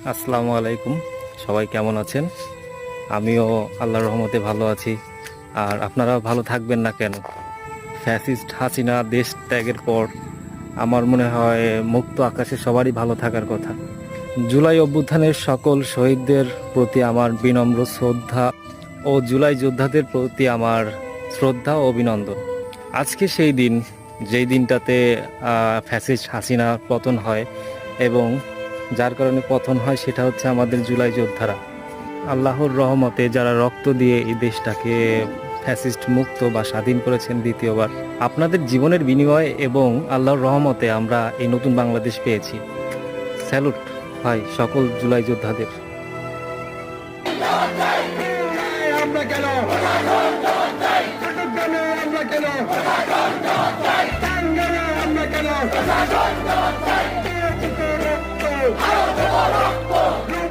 আসসালামু আলাইকুম। সবাই কেমন আছেন? আমিও আল্লাহর রহমতে ভালো আছি। আর আপনারা ভালো থাকবেন না কেন? ফ্যাসিস্ট হাসিনা দেশ ত্যাগের পর আমার মনে হয় মুক্ত আকাশে সবারই ভালো থাকার কথা। জুলাই অভ্যুত্থানের সকল শহীদদের প্রতি আমার বিনম্র শ্রদ্ধা ও জুলাই যোদ্ধাদের প্রতি আমার শ্রদ্ধা ও অভিনন্দন। আজকে সেই দিন, যেই দিনটাতে ফ্যাসিস্ট হাসিনার পতন হয়, এবং যার কারণে পতন হয় সেটা হচ্ছে আমাদের জুলাই যোদ্ধারা। আল্লাহর রহমতে যারা রক্ত দিয়ে এই দেশটাকে ফ্যাসিস্ট মুক্ত বা স্বাধীন করেছেন দ্বিতীয়বার, আপনাদের জীবনের বিনিময়ে এবং আল্লাহর রহমতে আমরা এই নতুন বাংলাদেশ পেয়েছি। স্যালুট ভাই সকল জুলাই যোদ্ধাদের। আমরা কেন চট্টগ্রামে আমরা কেন টাঙ্গাইলে আমরা কেন